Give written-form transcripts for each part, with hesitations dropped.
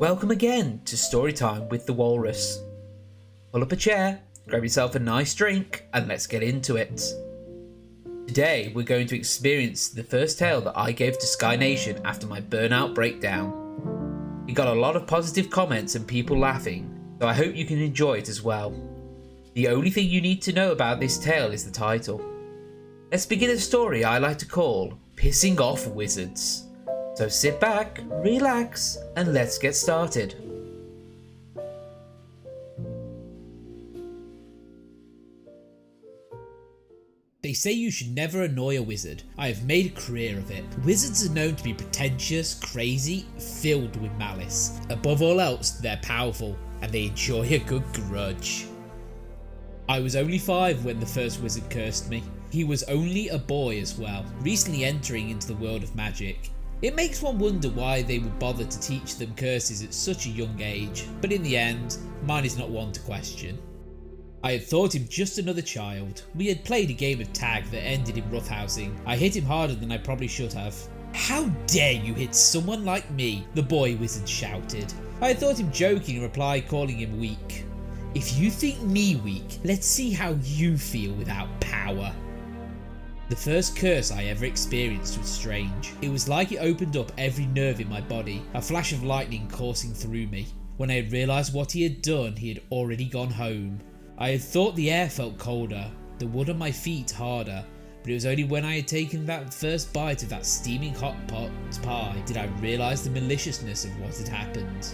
Welcome again to Storytime with the Walrus. Pull up a chair, grab yourself a nice drink, and let's get into it. Today we're going to experience the first tale that I gave to Sky Nation after my burnout breakdown. It got a lot of positive comments and people laughing, so I hope you can enjoy it as well. The only thing you need to know about this tale is the title. Let's begin a story I like to call Pissing Off Wizards. So sit back, relax, and let's get started. They say you should never annoy a wizard. I have made a career of it. Wizards are known to be pretentious, crazy, filled with malice. Above all else, they're powerful, and they enjoy a good grudge. I was only 5 when the first wizard cursed me. He was only a boy as well, recently entering into the world of magic. It makes one wonder why they would bother to teach them curses at such a young age, but in the end, mine is not one to question. I had thought him just another child. We had played a game of tag that ended in roughhousing. I hit him harder than I probably should have. "How dare you hit someone like me?" the boy wizard shouted. I had thought him joking and replied calling him weak. "If you think me weak, let's see how you feel without power." The first curse I ever experienced was strange. It was like it opened up every nerve in my body, a flash of lightning coursing through me. When I had realised what he had done, he had already gone home. I had thought the air felt colder, the wood on my feet harder, but it was only when I had taken that first bite of that steaming hot pot pie did I realise the maliciousness of what had happened.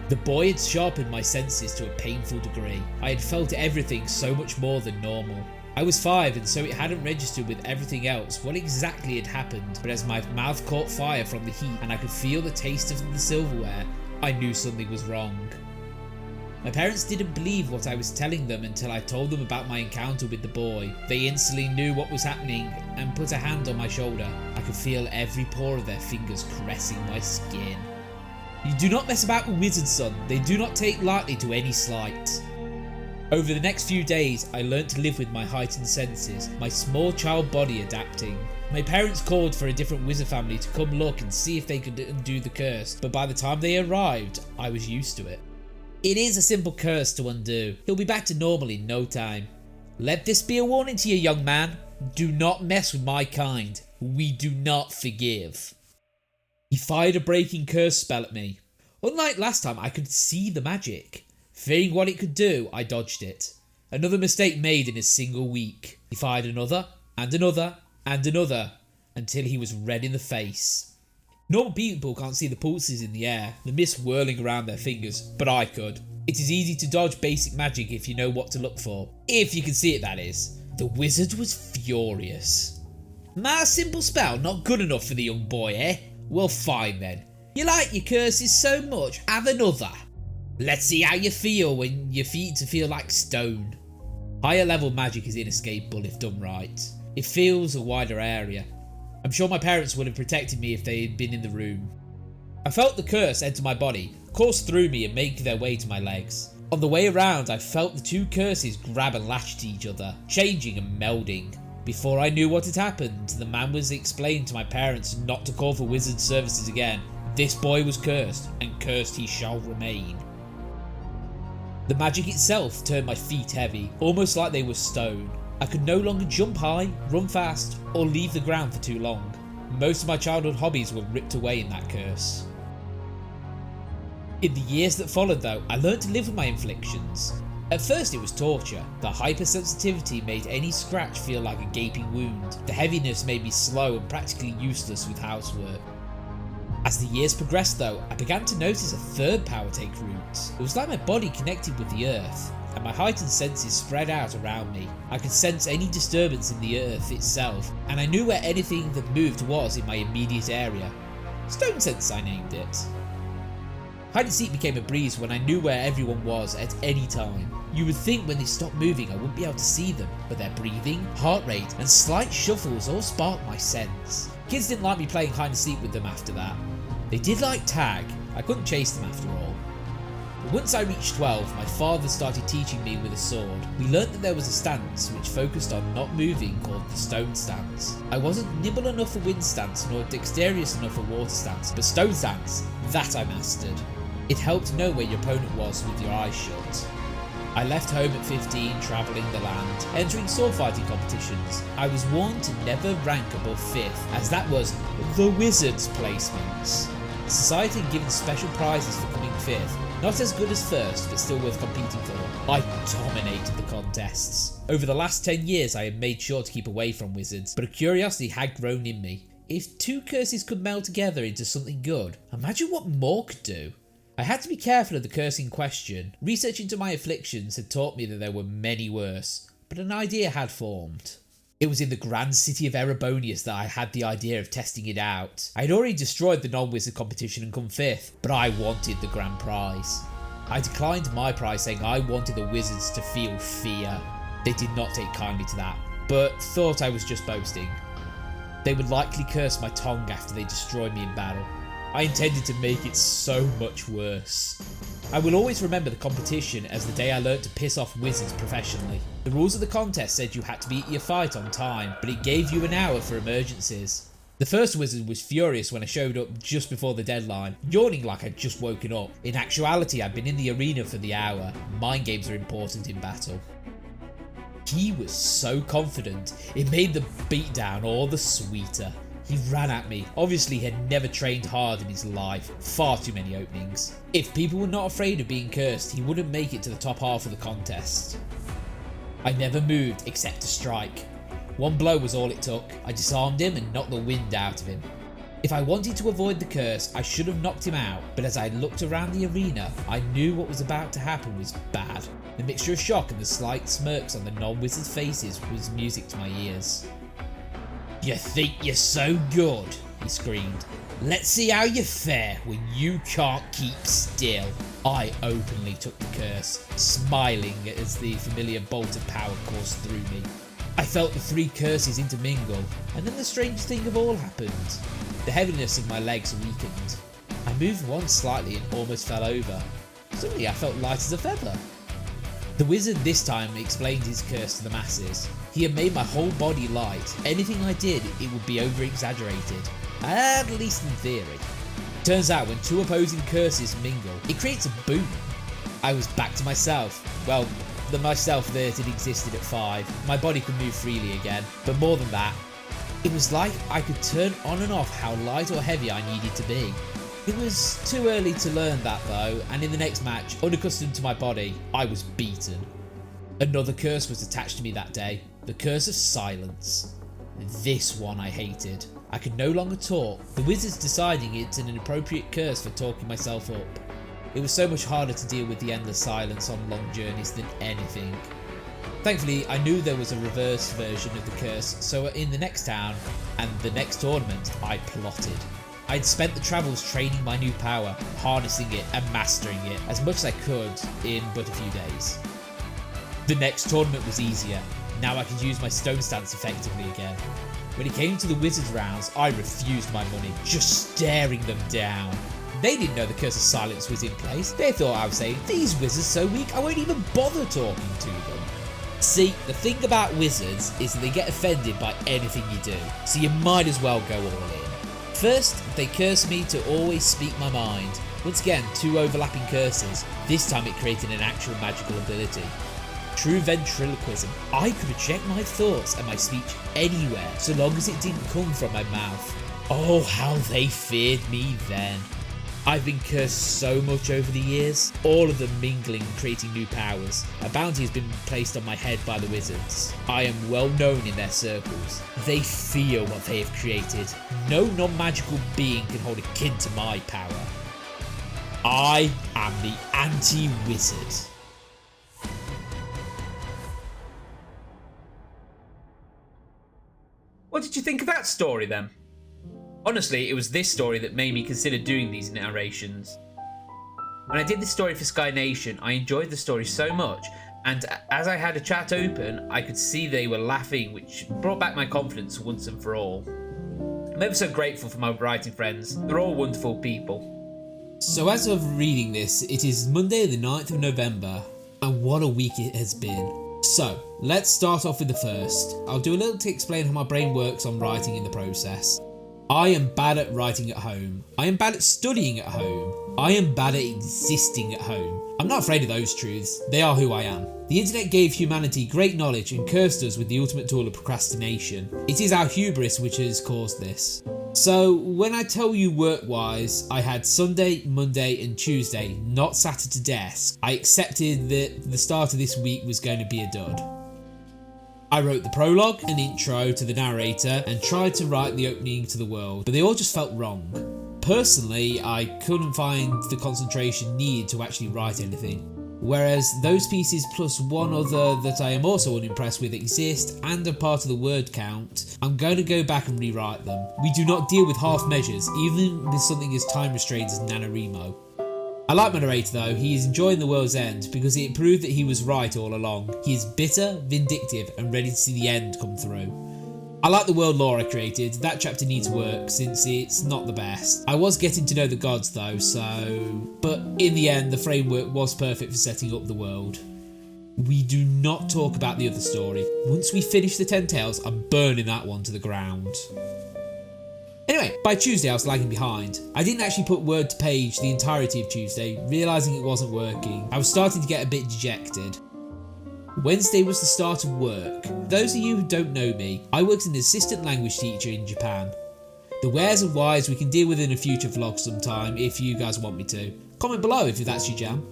The boy had sharpened my senses to a painful degree. I had felt everything so much more than normal. I was 5 and so it hadn't registered with everything else what exactly had happened, but as my mouth caught fire from the heat and I could feel the taste of the silverware, I knew something was wrong. My parents didn't believe what I was telling them until I told them about my encounter with the boy. They instantly knew what was happening and put a hand on my shoulder. I could feel every pore of their fingers caressing my skin. "You do not mess about with wizards, son. They do not take lightly to any slight." Over the next few days, I learnt to live with my heightened senses, my small child body adapting. My parents called for a different wizard family to come look and see if they could undo the curse, but by the time they arrived, I was used to it. It is a simple curse to undo. He'll be back to normal in no time. Let this be a warning to you, young man. Do not mess with my kind. We do not forgive. He fired a breaking curse spell at me. Unlike last time, I could see the magic. Fearing what it could do, I dodged it. Another mistake made in a single week. He fired another, and another, and another, until he was red in the face. Normal people can't see the pulses in the air, the mist whirling around their fingers, but I could. It is easy to dodge basic magic if you know what to look for. If you can see it, that is. The wizard was furious. "My simple spell not good enough for the young boy, eh? Well, fine then. You like your curses so much, have another. Let's see how you feel when your feet feel like stone." Higher level magic is inescapable if done right. It fills a wider area. I'm sure my parents would have protected me if they had been in the room. I felt the curse enter my body, course through me and make their way to my legs. On the way around, I felt the two curses grab and latch to each other, changing and melding. Before I knew what had happened, the man was explained to my parents not to call for wizard services again. This boy was cursed, and cursed he shall remain. The magic itself turned my feet heavy, almost like they were stone. I could no longer jump high, run fast, or leave the ground for too long. Most of my childhood hobbies were ripped away in that curse. In the years that followed though, I learned to live with my inflictions. At first it was torture. The hypersensitivity made any scratch feel like a gaping wound. The heaviness made me slow and practically useless with housework. As the years progressed though, I began to notice a third power take root. It was like my body connected with the earth, and my heightened senses spread out around me. I could sense any disturbance in the earth itself, and I knew where anything that moved was in my immediate area. Stone sense, I named it. Hide and seek became a breeze when I knew where everyone was at any time. You would think when they stopped moving I wouldn't be able to see them, but their breathing, heart rate, and slight shuffles all sparked my sense. Kids didn't like me playing hide and seek with them after that. They did like tag. I couldn't chase them after all. But once I reached 12, my father started teaching me with a sword. We learnt that there was a stance which focused on not moving called the stone stance. I wasn't nimble enough for wind stance nor dexterous enough for water stance, but stone stance, that I mastered. It helped to know where your opponent was with your eyes shut. I left home at 15, travelling the land, entering sword fighting competitions. I was warned to never rank above 5th, as that was the wizard's placements. Society had given special prizes for coming 5th, not as good as 1st, but still worth competing for. I dominated the contests. Over the last 10 years I had made sure to keep away from wizards, but a curiosity had grown in me. If 2 curses could meld together into something good, imagine what more could do. I had to be careful of the curse in question. Research into my afflictions had taught me that there were many worse, but an idea had formed. It was in the grand city of Erebonius that I had the idea of testing it out. I had already destroyed the non-wizard competition and come 5th, but I wanted the grand prize. I declined my prize, saying I wanted the wizards to feel fear. They did not take kindly to that, but thought I was just boasting. They would likely curse my tongue after they destroyed me in battle. I intended to make it so much worse. I will always remember the competition as the day I learnt to piss off wizards professionally. The rules of the contest said you had to beat your fight on time, but it gave you an hour for emergencies. The first wizard was furious when I showed up just before the deadline, yawning like I'd just woken up. In actuality, I'd been in the arena for the hour. Mind games are important in battle. He was so confident, it made the beatdown all the sweeter. He ran at me. Obviously he had never trained hard in his life. Far too many openings. If people were not afraid of being cursed, he wouldn't make it to the top half of the contest. I never moved except to strike. One blow was all it took. I disarmed him and knocked the wind out of him. If I wanted to avoid the curse, I should have knocked him out, but as I looked around the arena, I knew what was about to happen was bad. The mixture of shock and the slight smirks on the non-wizards' faces was music to my ears. "You think you're so good," he screamed. "Let's see how you fare when you can't keep still." I openly took the curse, smiling as the familiar bolt of power coursed through me. I felt the 3 curses intermingle, and then the strangest thing of all happened. The heaviness of my legs weakened. I moved once slightly and almost fell over. Suddenly I felt light as a feather. The wizard this time explained his curse to the masses. He had made my whole body light. Anything I did, it would be over-exaggerated. At least in theory. Turns out when 2 opposing curses mingle, it creates a boom. I was back to myself. Well, the myself that had existed at 5. My body could move freely again, but more than that, it was like I could turn on and off how light or heavy I needed to be. It was too early to learn that though, and in the next match, unaccustomed to my body, I was beaten. Another curse was attached to me that day, the curse of silence. This one I hated. I could no longer talk, the wizards deciding it's an inappropriate curse for talking myself up. It was so much harder to deal with the endless silence on long journeys than anything. Thankfully, I knew there was a reverse version of the curse, so in the next town and the next tournament, I plotted. I'd spent the travels training my new power, harnessing it and mastering it as much as I could in but a few days. The next tournament was easier. Now I could use my stone stance effectively again. When it came to the wizards rounds, I refused my money, just staring them down. They didn't know the curse of silence was in place. They thought I was saying, "These wizards are so weak I won't even bother talking to them." See, the thing about wizards is that they get offended by anything you do, so you might as well go all in. First, they curse me to always speak my mind. Once again, 2 overlapping curses. This time it created an actual magical ability. True ventriloquism. I could project my thoughts and my speech anywhere, so long as it didn't come from my mouth. Oh, how they feared me then. I've been cursed so much over the years, all of them mingling and creating new powers. A bounty has been placed on my head by the wizards. I am well known in their circles. They fear what they have created. No non-magical being can hold a kin to my power. I am the anti-wizard. What did you think of that story then? Honestly, it was this story that made me consider doing these narrations. When I did this story for Sky Nation, I enjoyed the story so much, and as I had a chat open, I could see they were laughing, which brought back my confidence once and for all. I'm ever so grateful for my writing friends. They're all wonderful people. So as of reading this, it is Monday the 9th of November, and what a week it has been. So, let's start off with the first. I'll do a little to explain how my brain works on writing in the process. I am bad at writing at home. I am bad at studying at home. I am bad at existing at home. I'm not afraid of those truths. They are who I am. The internet gave humanity great knowledge and cursed us with the ultimate tool of procrastination. It is our hubris which has caused this. So when I tell you work-wise, I had Sunday, Monday and Tuesday not sat at a desk, I accepted that the start of this week was going to be a dud. I wrote the prologue and intro to the narrator and tried to write the opening to the world, but they all just felt wrong. Personally, I couldn't find the concentration needed to actually write anything. Whereas those pieces plus one other that I am also unimpressed with exist and are part of the word count, I'm going to go back and rewrite them. We do not deal with half measures, even with something as time restrained as NaNoWriMo. I like my narrator though. He is enjoying the world's end because it proved that he was right all along. He is bitter, vindictive and ready to see the end come through. I like the world lore I created. That chapter needs work since it's not the best. I was getting to know the gods though, but in the end the framework was perfect for setting up the world. We do not talk about the other story. Once we finish the 10 Tales, I'm burning that one to the ground. Anyway, by Tuesday I was lagging behind. I didn't actually put word to page the entirety of Tuesday, realising it wasn't working. I was starting to get a bit dejected. Wednesday was the start of work. Those of you who don't know me, I worked as an assistant language teacher in Japan. The wheres and whys we can deal with in a future vlog sometime if you guys want me to. Comment below if that's your jam.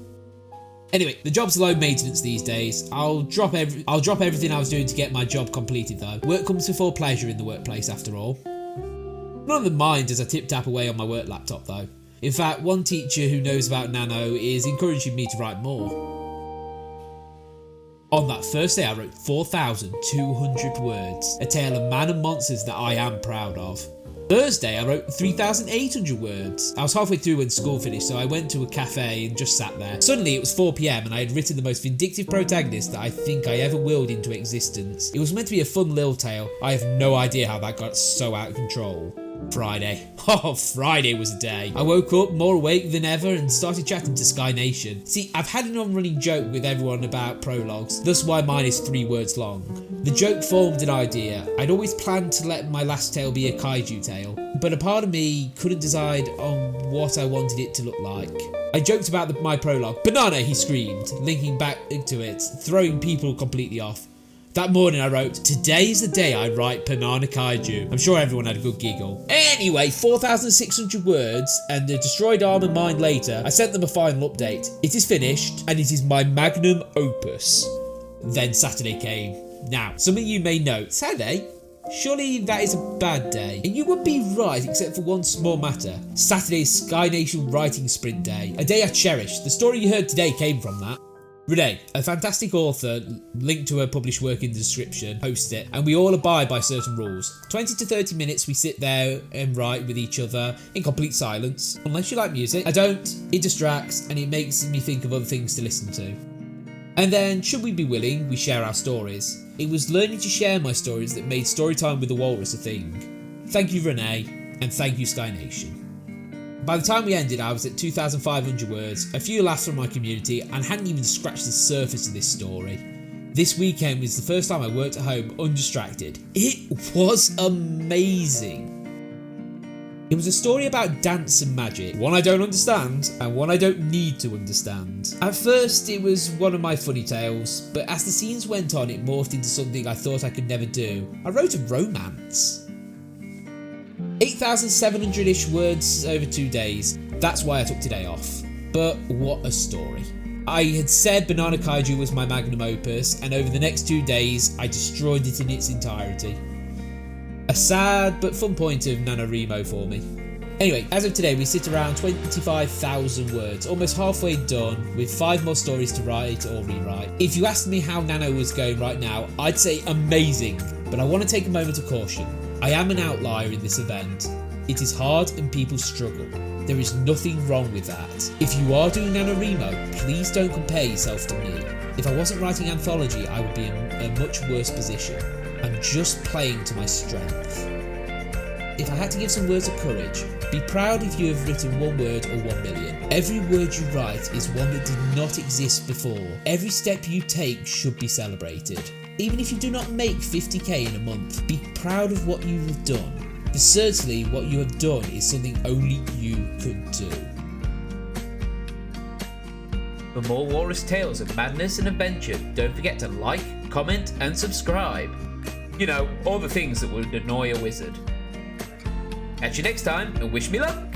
Anyway, the job's low maintenance these days. I'll drop everything I was doing to get my job completed though. Work comes before pleasure in the workplace after all. None of them mind as I tip-tap away on my work laptop though. In fact, one teacher who knows about Nano is encouraging me to write more. On that first day I wrote 4,200 words, a tale of man and monsters that I am proud of. Thursday I wrote 3,800 words. I was halfway through when school finished, so I went to a cafe and just sat there. Suddenly it was 4 PM and I had written the most vindictive protagonist that I think I ever willed into existence. It was meant to be a fun little tale. I have no idea how that got so out of control. Friday. Oh, Friday was a day. I woke up more awake than ever and started chatting to Sky Nation. See, I've had an on-running joke with everyone about prologues, thus why mine is 3 words long. The joke formed an idea. I'd always planned to let my last tale be a kaiju tale, but a part of me couldn't decide on what I wanted it to look like. I joked about my prologue. Banana, he screamed, linking back to it, throwing people completely off. That morning I wrote, today is the day I write Banana Kaiju. I'm sure everyone had a good giggle. Anyway, 4,600 words and a destroyed arm and mind later, I sent them a final update. It is finished and it is my magnum opus. Then Saturday came. Now, some of you may note, Saturday? Surely that is a bad day. And you would be right, except for one small matter. Saturday is Sky Nation Writing Sprint Day, a day I cherish. The story you heard today came from that. Renee, a fantastic author, linked to her published work in the description, hosts it, and we all abide by certain rules. 20 to 30 minutes we sit there and write with each other in complete silence, unless you like music. I don't, it distracts and it makes me think of other things to listen to. And then, should we be willing, we share our stories. It was learning to share my stories that made Storytime with the Walrus a thing. Thank you Renee, and thank you Sky Nation. By the time we ended, I was at 2,500 words, a few laughs from my community, and hadn't even scratched the surface of this story. This weekend was the first time I worked at home undistracted. It was amazing. It was a story about dance and magic, one I don't understand, and one I don't need to understand. At first, it was one of my funny tales, but as the scenes went on, it morphed into something I thought I could never do. I wrote a romance. 8,700-ish words over 2 days. That's why I took today off. But what a story. I had said Banana Kaiju was my magnum opus, and over the next 2 days, I destroyed it in its entirety. A sad but fun point of NaNoWriMo for me. Anyway, as of today, we sit around 25,000 words, almost halfway done, with 5 more stories to write or rewrite. If you asked me how Nano was going right now, I'd say amazing, but I want to take a moment of caution. I am an outlier in this event. It is hard and people struggle. There is nothing wrong with that. If you are doing NaNoWriMo, please don't compare yourself to me. If I wasn't writing anthology, I would be in a much worse position. I'm just playing to my strength. If I had to give some words of courage, be proud if you have written 1 word or 1 million. Every word you write is one that did not exist before. Every step you take should be celebrated. Even if you do not make 50k in a month, be proud of what you have done. Because certainly what you have done is something only you could do. For more Walrus tales of madness and adventure, don't forget to like, comment, and subscribe. You know, all the things that would annoy a wizard. Catch you next time, and wish me luck!